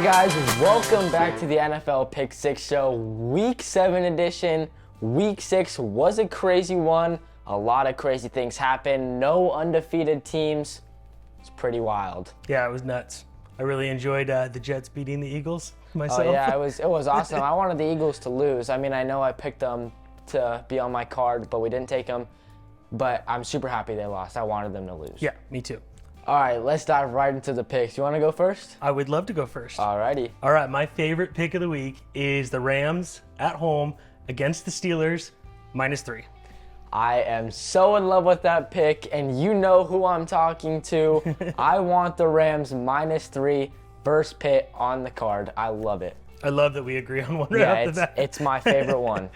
Hey guys, welcome back to the NFL Pick 6 Show, Week 7 edition. Week 6 was a crazy one. A lot of crazy things happened. No undefeated teams. It's pretty wild. Yeah, it was nuts. I really enjoyed the Jets beating the Eagles myself. Oh yeah, it was awesome. I wanted the Eagles to lose. I mean, I know I picked them to be on my card, but we didn't take them. But I'm super happy they lost. I wanted them to lose. Yeah, me too. All right, let's dive right into the picks. You want to go first? I would love to go first. Alrighty. All right, my favorite pick of the week is the Rams at home against the Steelers, -3. I am so in love with that pick, and you know who I'm talking to. I want the Rams -3 versus Pitt on the card. I love it. I love that we agree on one right off the bat. It's my favorite one.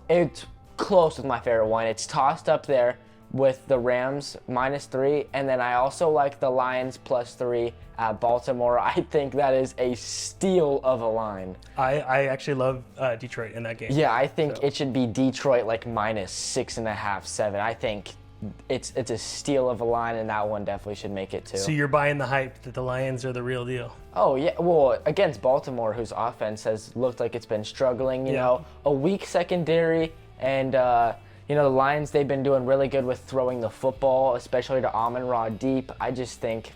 It's close with my favorite one. It's tossed up there with the Rams -3, and then I also like the Lions +3 at Baltimore. I think that is a steal of a line. I actually love Detroit in that game. Yeah, I think it should be Detroit like -6.5, 7. I think it's a steal of a line, and that one definitely should make it too. So you're buying the hype that the Lions are the real deal. Oh yeah, well against Baltimore, whose offense has looked like it's been struggling. You know, a weak secondary, and the Lions, they've been doing really good with throwing the football, especially to Amon-Ra deep. I just think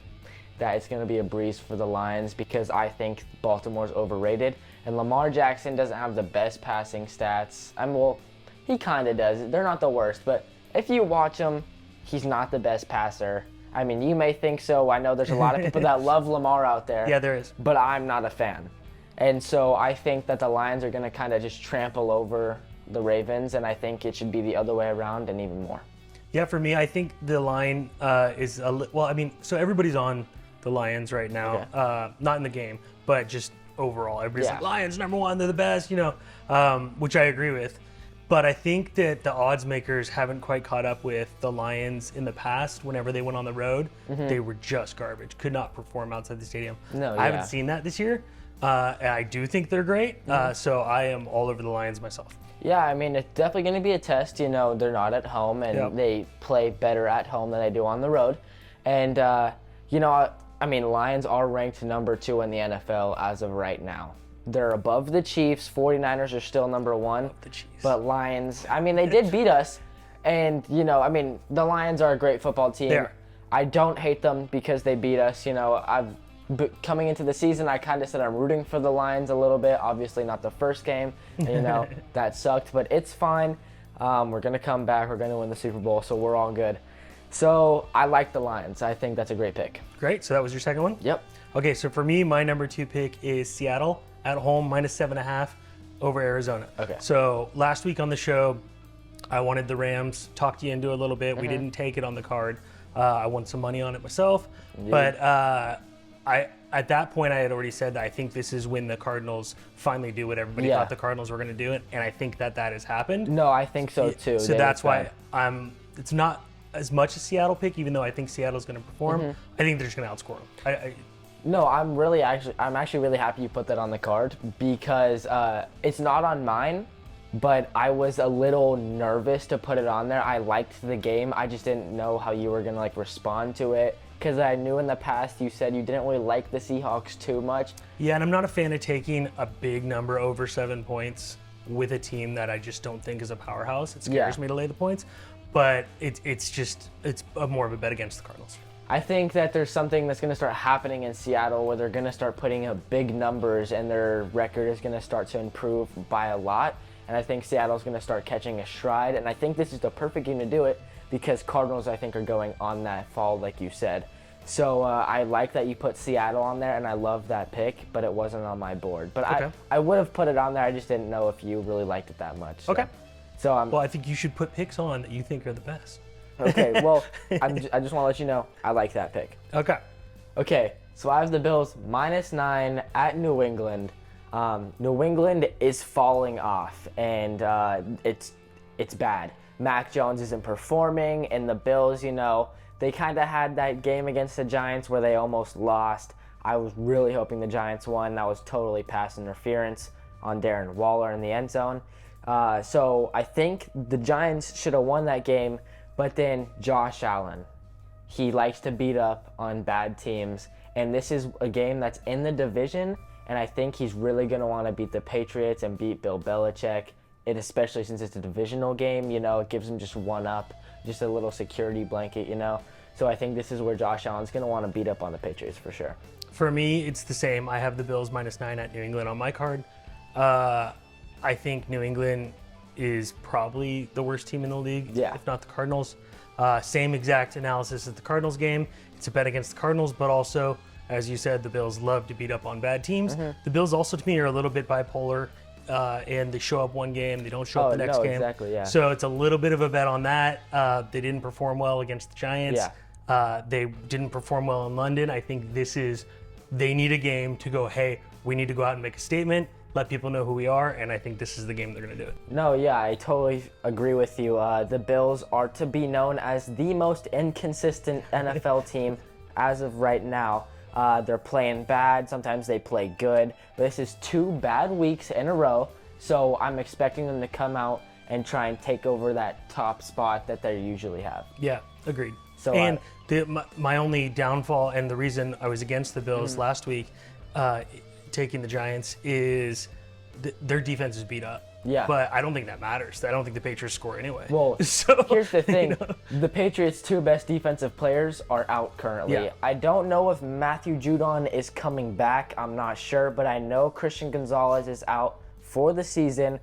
that it's going to be a breeze for the Lions because I think Baltimore's overrated. And Lamar Jackson doesn't have the best passing stats. He kind of does. They're not the worst, but if you watch him, he's not the best passer. I mean, you may think so. I know there's a lot of people that love Lamar out there. Yeah, there is. But I'm not a fan. And so I think that the Lions are going to kind of just trample over the Ravens, and I think it should be the other way around and even more. Yeah, for me, I think the line is so everybody's on the Lions right now, Okay. not in the game, but just overall. Everybody's like, Lions #1, they're the best, which I agree with. But I think that the odds makers haven't quite caught up with the Lions in the past. Whenever they went on the road, they were just garbage, could not perform outside the stadium. I haven't seen that this year. And I do think they're great, so I am all over the Lions myself. Yeah, I mean, it's definitely going to be a test. They're not at home, and they play better at home than they do on the road. And, Lions are ranked #2 in the NFL as of right now. They're above the Chiefs. 49ers are still #1. The Chiefs. But Lions, they did beat us. And, the Lions are a great football team. They are. I don't hate them because they beat us. But coming into the season, I kind of said I'm rooting for the Lions a little bit. Obviously not the first game, that sucked, but it's fine. We're going to come back. We're going to win the Super Bowl, so we're all good. So I like the Lions. I think that's a great pick. Great. So that was your second one? Yep. Okay, so for me, my #2 pick is Seattle at home, -7.5 over Arizona. Okay. So last week on the show, I wanted the Rams, talked you into it a little bit. We didn't take it on the card. I won some money on it myself, but at that point, I had already said that I think this is when the Cardinals finally do what everybody thought the Cardinals were going to do it, and I think that has happened. No, I think so too. So that's why it's not as much a Seattle pick, even though I think Seattle's going to perform. I think they're just going to outscore them. No, I'm actually really happy you put that on the card because it's not on mine, but I was a little nervous to put it on there. I liked the game. I just didn't know how you were going to respond to it. Because I knew in the past you said you didn't really like the Seahawks too much. Yeah, and I'm not a fan of taking a big number over 7 points with a team that I just don't think is a powerhouse. It scares me to lay the points, but it's more of a bet against the Cardinals. I think that there's something that's going to start happening in Seattle where they're going to start putting up big numbers and their record is going to start to improve by a lot. And I think Seattle's going to start catching a stride. And I think this is the perfect game to do it because Cardinals, I think, are going on that fall, like you said. So I like that you put Seattle on there, and I love that pick, but it wasn't on my board. But I would have put it on there. I just didn't know if you really liked it that much. So. Okay. So well, I think you should put picks on that you think are the best. Okay, well, I just want to let you know I like that pick. Okay. Okay, so I have the Bills -9 at New England. New England is falling off, and it's bad. Mac Jones isn't performing, and the Bills, they kind of had that game against the Giants where they almost lost. I was really hoping the Giants won. That was totally pass interference on Darren Waller in the end zone. So I think the Giants should have won that game, but then Josh Allen, he likes to beat up on bad teams, And this is a game that's in the division, and I think he's really going to want to beat the Patriots and beat Bill Belichick. It, especially since it's a divisional game, it gives him just one up, just a little security blanket, So I think this is where Josh Allen's going to want to beat up on the Patriots for sure. For me, it's the same. I have the Bills -9 at New England on my card. I think New England is probably the worst team in the league, if not the Cardinals. Same exact analysis as the Cardinals game. It's a bet against the Cardinals, but also, as you said, the Bills love to beat up on bad teams. The Bills also, to me, are a little bit bipolar, and they show up one game, they don't show up the next game. Exactly, yeah. So it's a little bit of a bet on that. They didn't perform well against the Giants. They didn't perform well in London. I think they need a game to go, hey, we need to go out and make a statement, let people know who we are, and I think this is the game they're going to do it. No, yeah, I totally agree with you. The Bills are to be known as the most inconsistent NFL team as of right now. They're playing bad. Sometimes they play good. But this is 2 bad weeks in a row, so I'm expecting them to come out and try and take over that top spot that they usually have. Yeah, agreed. So and my only downfall, and the reason I was against the Bills last week, taking the Giants, is their defense is beat up. Yeah. But I don't think that matters. I don't think the Patriots score anyway. Well, so, here's the thing. The Patriots' 2 best defensive players are out currently. Yeah. I don't know if Matthew Judon is coming back. I'm not sure, but I know Christian Gonzalez is out for the season.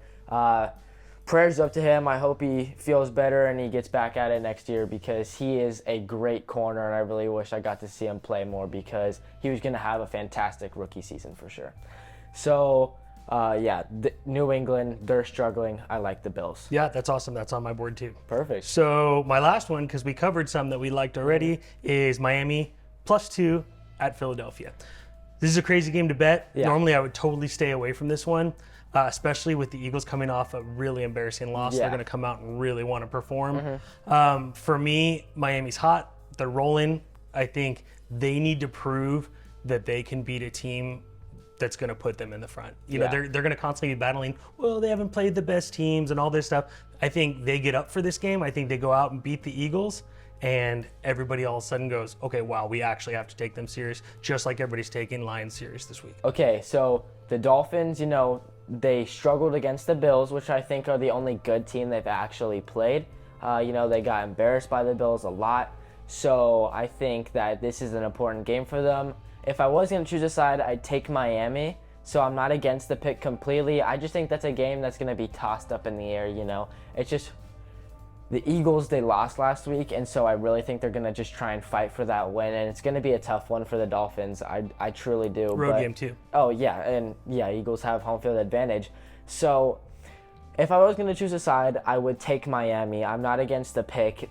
Prayers up to him. I hope he feels better and he gets back at it next year, because he is a great corner, and I really wish I got to see him play more, because he was going to have a fantastic rookie season for sure. So, New England, they're struggling. I like the Bills. Yeah, that's awesome. That's on my board too. Perfect. So my last one, because we covered some that we liked already, is Miami +2 at Philadelphia. This is a crazy game to bet. Yeah. Normally I would totally stay away from this one. Especially with the Eagles coming off a really embarrassing loss. Yeah. They're going to come out and really want to perform. For me, Miami's hot. They're rolling. I think they need to prove that they can beat a team that's going to put them in the front. You know, they're going to constantly be battling, well, they haven't played the best teams and all this stuff. I think they get up for this game. I think they go out and beat the Eagles, and everybody all of a sudden goes, okay, wow, we actually have to take them serious, just like everybody's taking Lions serious this week. Okay, so the Dolphins, they struggled against the Bills, which I think are the only good team they've actually played. They got embarrassed by the Bills a lot. So I think that this is an important game for them. If I was going to choose a side, I'd take Miami. So I'm not against the pick completely. I just think that's a game that's going to be tossed up in the air, It's just the Eagles, they lost last week, and so I really think they're going to just try and fight for that win, and it's going to be a tough one for the Dolphins. I truly do. Road game too. Oh, yeah, and Eagles have home field advantage. So if I was going to choose a side, I would take Miami. I'm not against the pick,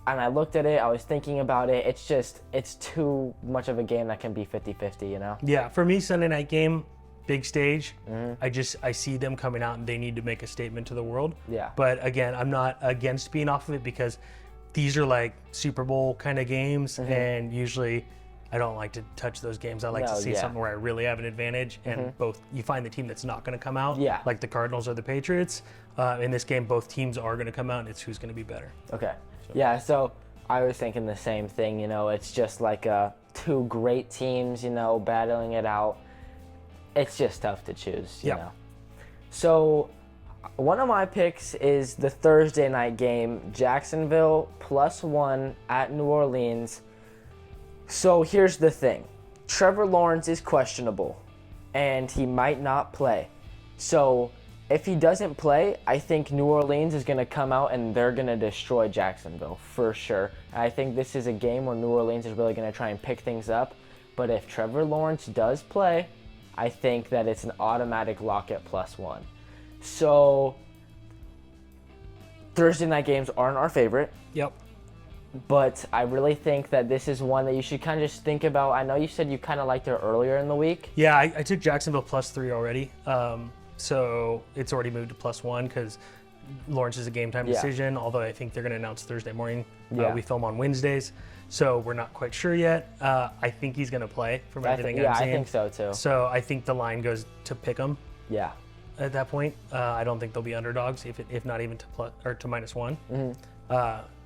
and I looked at it, I was thinking about it. It's too much of a game that can be 50-50, Yeah, for me, Sunday night game, big stage. I see them coming out and they need to make a statement to the world. Yeah. But again, I'm not against being off of it, because these are like Super Bowl kind of games, and usually I don't like to touch those games. I like to see something where I really have an advantage, and you find the team that's not going to come out, like the Cardinals or the Patriots. In this game, both teams are going to come out, and it's who's going to be better. Okay. So I was thinking the same thing. It's just like 2 great teams, battling it out. It's just tough to choose, you know. So one of my picks is the Thursday night game, Jacksonville +1 at New Orleans. So here's the thing. Trevor Lawrence is questionable, and he might not play. So if he doesn't play, I think New Orleans is going to come out and they're going to destroy Jacksonville for sure. I think this is a game where New Orleans is really going to try and pick things up. But if Trevor Lawrence does play, I think that it's an automatic lock at +1. So Thursday night games aren't our favorite. Yep. But I really think that this is one that you should kind of just think about. I know you said you kind of liked it earlier in the week. Yeah, I took Jacksonville +3 already. So it's already moved to +1 because Lawrence is a game time decision, although I think they're going to announce Thursday morning. We film on Wednesdays, so we're not quite sure yet. I think he's going to play from everything I'm seeing. I think so too. So I think the line goes to pick 'em. Yeah. At that point, I don't think they'll be underdogs, if not even to -1.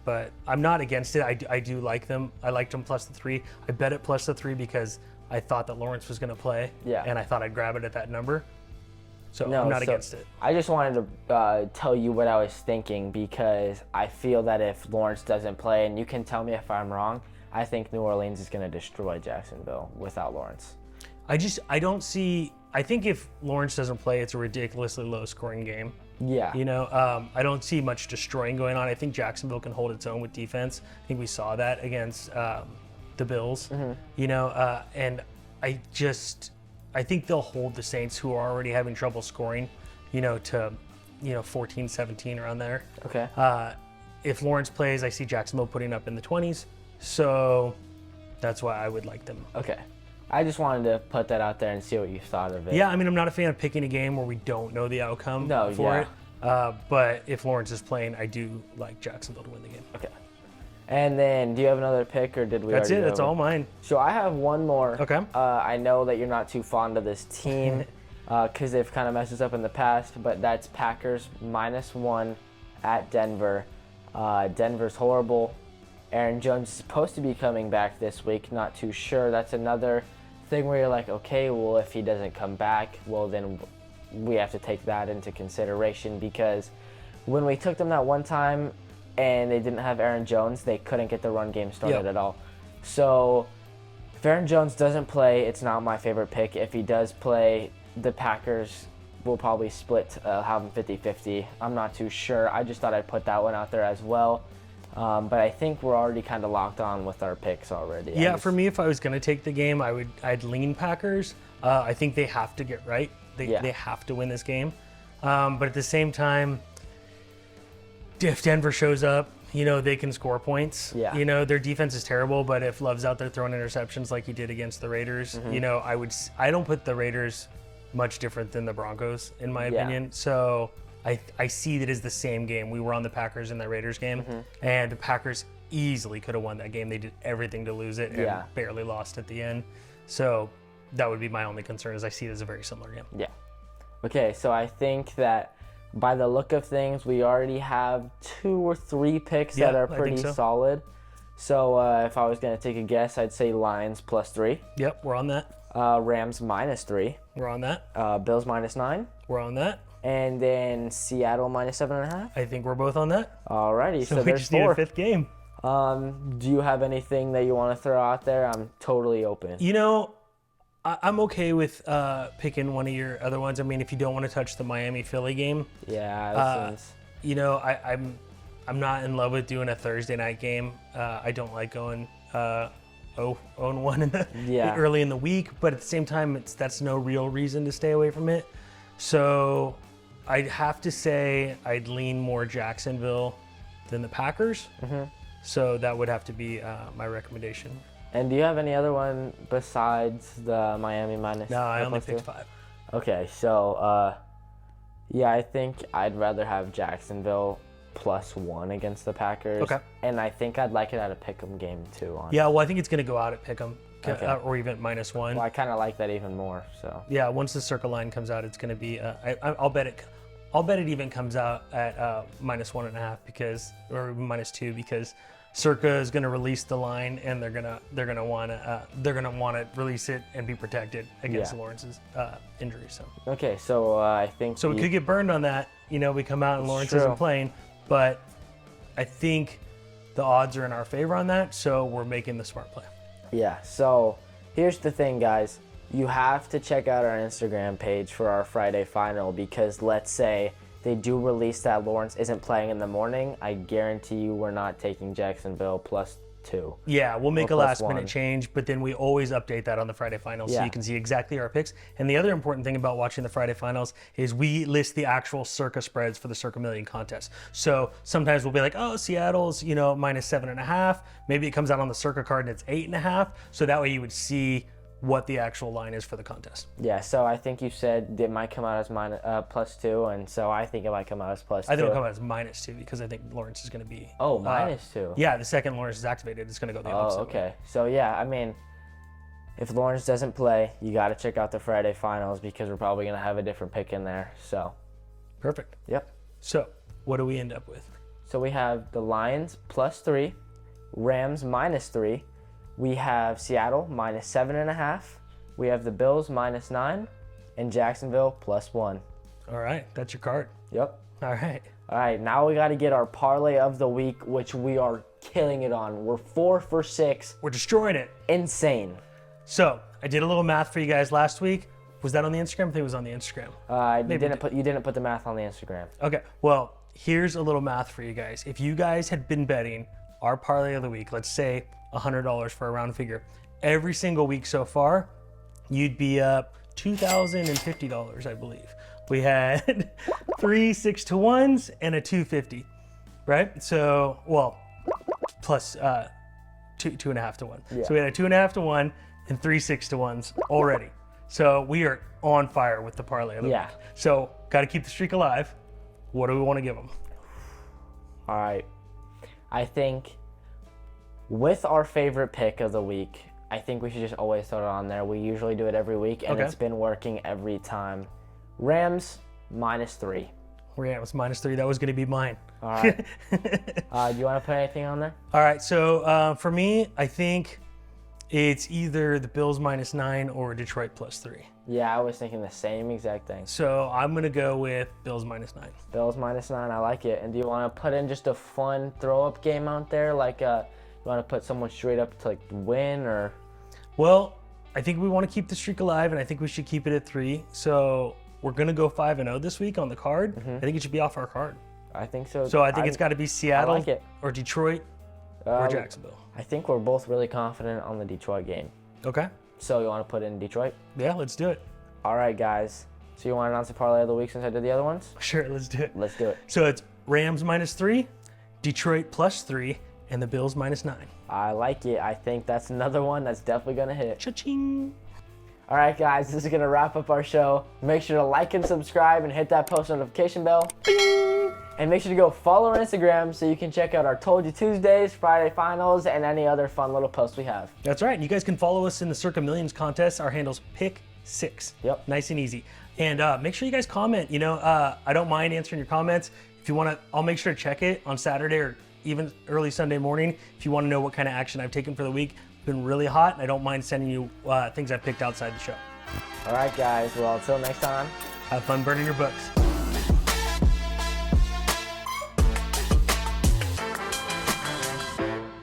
But I'm not against it. I do like them. I liked them +3. I bet it +3 because I thought that Lawrence was going to play, and I thought I'd grab it at that number. So I'm not against it. I just wanted to tell you what I was thinking, because I feel that if Lawrence doesn't play, and you can tell me if I'm wrong, I think New Orleans is going to destroy Jacksonville without Lawrence. I think if Lawrence doesn't play, it's a ridiculously low scoring game. Yeah. I don't see much destroying going on. I think Jacksonville can hold its own with defense. I think we saw that against the Bills. And I think they'll hold the Saints, who are already having trouble scoring, to 14, 17 around there. Okay. If Lawrence plays, I see Jacksonville putting up in the 20s. So that's why I would like them. Okay. I just wanted to put that out there and see what you thought of it. Yeah, I mean, I'm not a fan of picking a game where we don't know the outcome for it. But if Lawrence is playing, I do like Jacksonville to win the game. Okay. And then, do you have another pick, or did we That's already it. That's all mine. So I have one more. Okay. I know that you're not too fond of this team because they've kind of messed us up in the past, but that's Packers -1 at Denver. Denver's horrible. Aaron Jones is supposed to be coming back this week. Not too sure. That's another thing where you're like, okay, well, if he doesn't come back, well, then we have to take that into consideration, because when we took them that one time and they didn't have Aaron Jones, they couldn't get the run game started at all. So if Aaron Jones doesn't play, it's not my favorite pick. If he does play, the Packers will probably split, have them 50-50. I'm not too sure. I just thought I'd put that one out there as well. But I think we're already kind of locked on with our picks already. Yeah, for me, if I was going to take the game, I'd lean Packers. I think they have to get right. They have to win this game. But at the same time, if Denver shows up, they can score points. Yeah. Their defense is terrible, but if Love's out there throwing interceptions like he did against the Raiders, I don't put the Raiders much different than the Broncos, in my opinion. So I see that as the same game. We were on the Packers in the Raiders game, and the Packers easily could have won that game. They did everything to lose it and barely lost at the end. So that would be my only concern, is I see it as a very similar game. Yeah. Okay, so I think that by the look of things, we already have 2 or 3 picks that are pretty solid. So if I was going to take a guess, I'd say Lions +3. Yep, we're on that. Rams -3. We're on that. Bills -9. We're on that. And then Seattle -7.5. I think we're both on that. Alrighty, so we there's just 4. need a 5th game. Do you have anything that you want to throw out there? I'm totally open. I'm okay with picking one of your other ones. I mean, if you don't want to touch the Miami-Philly game. Yeah, I'm not in love with doing a Thursday night game. I don't like going 0-1 in the early in the week, but at the same time, that's no real reason to stay away from it. So I'd have to say I'd lean more Jacksonville than the Packers. So that would have to be my recommendation. And do you have any other one besides the Miami minus? No, I only picked 5. Okay, so I think I'd rather have Jacksonville +1 against the Packers. Okay. And I think I'd like it at a pick'em game too. Honestly. Yeah, well, I think it's going to go out at pick'em, or even -1. Well, I kind of like that even more. So. Yeah, once the Circa line comes out, it's going to be. I'll bet it even comes out at -1.5 or -2 because Circa is going to release the line, and they're gonna want to release it and be protected against Lawrence's injury. So. Okay, so I think. So we could get burned on that. We come out and Lawrence isn't playing, but I think the odds are in our favor on that. So we're making the smart play. Yeah. So here's the thing, guys. You have to check out our Instagram page for our Friday final, because let's say they do release that Lawrence isn't playing in the morning, I guarantee you we're not taking Jacksonville +2. Yeah, we'll make a last-minute change, but then we always update that on the Friday finals so you can see exactly our picks. And the other important thing about watching the Friday finals is we list the actual Circa spreads for the Circa Million Contest. So sometimes we'll be like, oh, Seattle's, -7.5. Maybe it comes out on the Circa card and it's 8.5. So that way you would see what the actual line is for the contest. Yeah, so I think you said it might come out as +2, and so I think it might come out as +2. I think it'll come out as -2 because I think Lawrence is going to be... -2. Yeah, the second Lawrence is activated, it's going to go the opposite okay. way. So, yeah, I mean, if Lawrence doesn't play, you got to check out the Friday finals because we're probably going to have a different pick in there, so. Perfect. Yep. So, what do we end up with? So we have the Lions +3, Rams -3, We have Seattle -7.5. We have the Bills -9, and Jacksonville +1. All right, that's your card. Yep. All right. All right, now we got to get our parlay of the week, which we are killing it on. We're 4 for 6. We're destroying it. Insane. So I did a little math for you guys last week. Was that on the Instagram? I think it was on the Instagram. You didn't put the math on the Instagram. Okay. Well, here's a little math for you guys. If you guys had been betting our parlay of the week, let's say $100 for a round figure, every single week so far, you'd be up $2,050, I believe. We had 3 6-to-1s and a 250, right? So, well, plus 2.5 to 1. Yeah. So we had a 2.5 to 1 and 3 6-to-1s already. So we are on fire with the parlay of the week. So got to keep the streak alive. What do we want to give them? All right. I think with our favorite pick of the week, I think we should just always throw it on there. We usually do it every week, and it's been working every time. Rams -3. Rams -3. That was going to be mine. All right. Do you want to put anything on there? All right. So for me, I think it's either the Bills -9 or Detroit +3. Yeah, I was thinking the same exact thing. So I'm going to go with Bills -9. Bills -9, I like it. And do you want to put in just a fun throw-up game out there? Like, you want to put someone straight up to like win or? Well, I think we want to keep the streak alive, and I think we should keep it at 3. So we're going to go 5-0 this week on the card. I think it should be off our card. I think so. So I think it's got to be Seattle like it. or Detroit or Jacksonville. I think we're both really confident on the Detroit game. Okay. So you want to put in Detroit? Yeah, let's do it. All right, guys. So you want to announce the parlay of the week since I did the other ones? Sure, let's do it. Let's do it. So it's Rams -3, Detroit +3, and the Bills -9. I like it. I think that's another one that's definitely going to hit. Cha-ching. All right, guys, this is going to wrap up our show. Make sure to like and subscribe and hit that post notification bell. Bing! And make sure to go follow our Instagram so you can check out our Told You Tuesdays, Friday Finals, and any other fun little posts we have. That's right. You guys can follow us in the Circa Millions Contest. Our handle's Pick6. Yep. Nice and easy. And make sure you guys comment. You know, I don't mind answering your comments. If you want to, I'll make sure to check it on Saturday or even early Sunday morning. If you want to know what kind of action I've taken for the week, it's been really hot, and I don't mind sending you things I've picked outside the show. All right, guys. Well, until next time. Have fun burning your books.